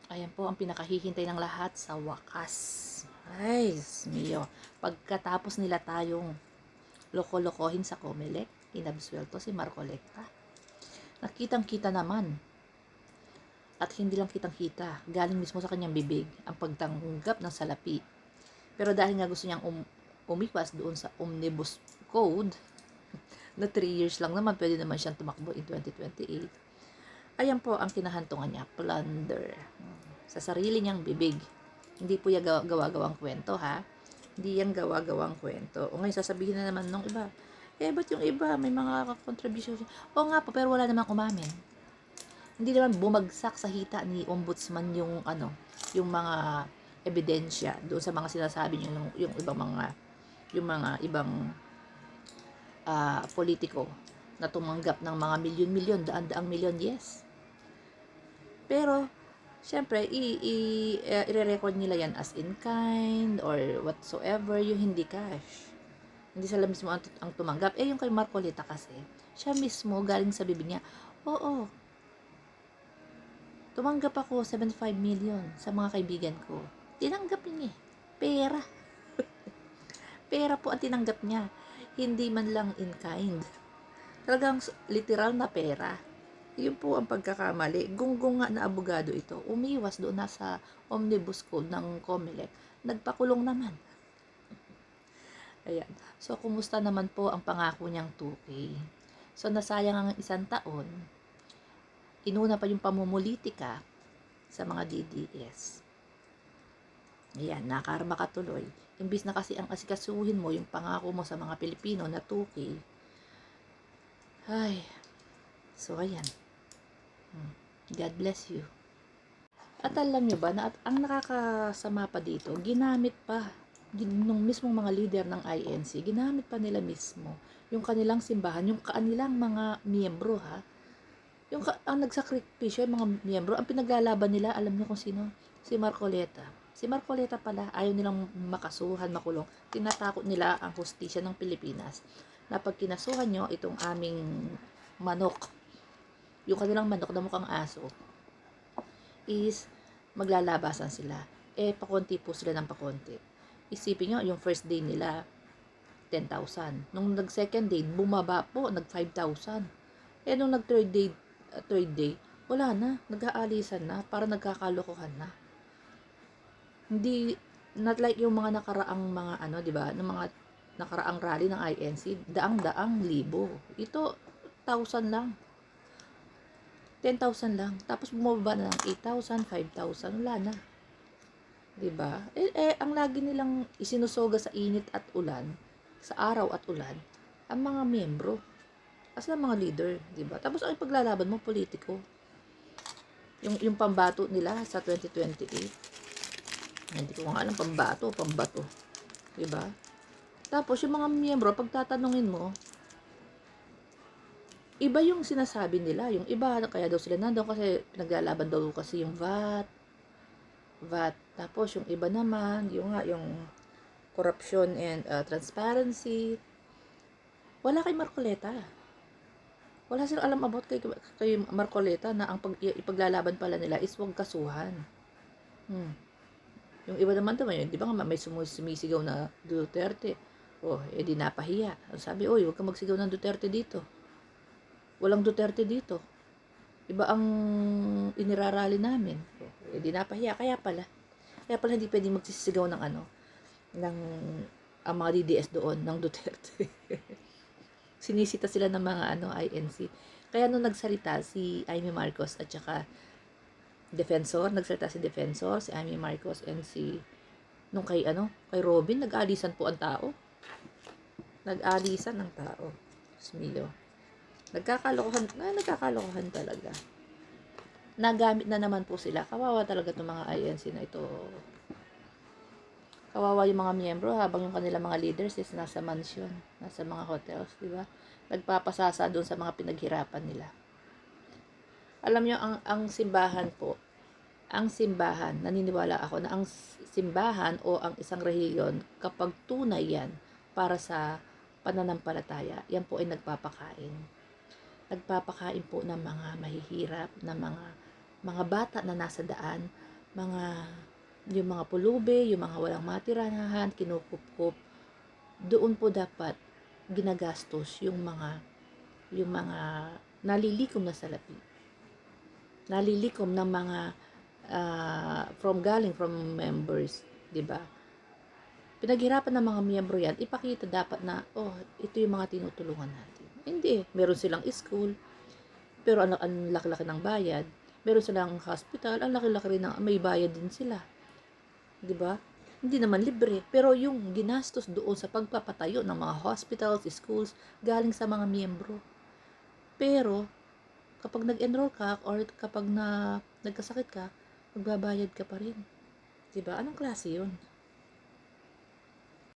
Ayan po ang pinakahihintay ng lahat sa wakas. Ay, Diyos mio. Pagkatapos nila tayong loko-lokohin sa Comelec, inabsuelto si Marcoleta. Nakitang-kita naman, at hindi lang kitang-kita, galing mismo sa kanyang bibig ang pagtanggap ng salapi. Pero dahil nga gusto niyang umiwas doon sa Omnibus Code, na 3 years lang naman, pwede naman siyang tumakbo in 2028. Ayan po ang kinahantungan niya, plunder. Sa sarili niyang bibig. Hindi po yan gawa-gawang kwento, ha? Hindi yan gawa-gawang kwento. O ngayon, sasabihin na naman nung iba, ba't yung iba, may mga contribution? O nga po, pero wala namang umamin. Hindi naman bumagsak sa hita ni Ombudsman yung mga ebidensya doon sa mga sinasabi niyo, yung mga ibang politiko na tumanggap ng mga milyon-milyon, daan-daang milyon, yes. Pero, syempre, i-record nila yan as in kind or whatsoever, yung hindi cash. Hindi sila mismo ang tumanggap. Yung kay Marcolita kasi, siya mismo galing sa bibig niya, oo, tumanggap ako 75 million sa mga kaibigan ko. Tinanggap niya. Pera. Pera po ang tinanggap niya. Hindi man lang in kind. Talagang literal na pera. Yun po ang pagkakamali. Gunggong nga na abogado ito. Umiwas doon na sa Omnibus Code ng Comelec. Nagpakulong naman. Ayan. So, kumusta naman po ang pangako niyang 2K? So, nasayang ang isang taon. Inuna pa yung pamumulitika sa mga DDS. Ayan, nakarma ka tuloy. Imbis na kasi ang asikasuhin mo yung pangako mo sa mga Pilipino na 2K. Ay, so ayan. God bless you. At alam nyo ba na ang nakakasama pa dito, ginamit pa nung mismong mga leader ng INC, ginamit pa nila mismo yung kanilang simbahan, yung kanilang mga miyembro, ha. Ang nagsakripisyo, yung mga miyembro, ang pinaglalaban nila, alam niyo kung sino? Si Marcoleta. Si Marcoleta pala, ayaw nilang makasuhan, makulong. Tinatakot nila ang hustisya ng Pilipinas na pag kinasuhan nyo itong aming manok, yung kanilang manok na mukhang aso, is maglalabasan sila. Pakonti po sila ng pakonti. Isipin nyo, yung first day nila, 10,000. Nung nag-second day, bumaba po, nag-5,000. Nung third day, wala na, nag-aalisan na, para nagkakalokohan na. Hindi, not like yung mga nakaraang mga di ba, ng mga nakaraang rally ng INC, daang-daang libo. Ito, 1,000 lang. 10,000 lang. Tapos bumaba na ng 8,000, 5,000, wala na. 'Di ba? Ang lagi nilang isinusoga sa init at ulan, sa araw at ulan, ang mga miyembro. Kasi ang mga leader, 'di ba? Tapos ang ipaglalaban mo politiko. Yung pambato nila sa 2028. Hindi ko nga alam, pambato, 'di ba? Tapos yung mga miyembro, pagtatanungin mo, iba yung sinasabi nila, yung iba, kaya daw sila nandoon kasi pinaglalaban daw kasi yung VAT. Tapos yung iba naman, yung corruption and transparency. Wala kay Marcoleta. Wala silang alam about kay Marcoleta na ang ipaglalaban pala nila is wag kasuhan. Yung iba naman di ba nga may sumisigaw na Duterte. Di napahiya. Sabi, huwag kang magsigaw ng Duterte dito. Walang Duterte dito. Iba ang inirarally namin. Di napahiya. Kaya pala hindi pwedeng magsisigaw ng ang mga DDS doon, ng Duterte. Sinisita sila ng mga INC. Kaya nung nagsalita si Amy Marcos at saka nagsalita si Defensor, si Amy Marcos and kay Robin, nag-alisan po ang tao. Nag-alisan ng tao. Smilo. Nagkakalokohan talaga. Nagamit na naman po sila. Kawawa talaga itong mga INC na ito. Kawawa yung mga miyembro habang yung kanilang mga leaders is nasa mansion, nasa mga hotels, di ba? Nagpapasasa doon sa mga pinaghirapan nila. Alam nyo, ang simbahan po, naniniwala ako na ang simbahan o ang isang rehiyon, kapag tunay yan para sa pananampalataya, yan po ay nagpapakain. Nagpapakain po ng mga mahihirap, ng mga bata na nasa daan, mga yung mga pulube, yung mga walang matirahan, kinukup-kup, doon po dapat ginagastos yung mga nalilikom na salapi. Nalilikom ng mga galing from members, 'di ba? Pinaghirapan ng mga miyembro yan, ipakita dapat na, oh, ito yung mga tinutulungan natin. Hindi, meron silang school, pero ang laki-laki ng bayad. Meron silang hospital, ang laki-laki rin ng may bayad din sila. 'Di ba? Hindi naman libre, pero yung ginastos doon sa pagpapatayo ng mga hospitals, schools, galing sa mga miyembro. Pero kapag nag-enroll ka or kapag nagkasakit ka, magbabayad ka pa rin. 'Di ba? Anong klase 'yun?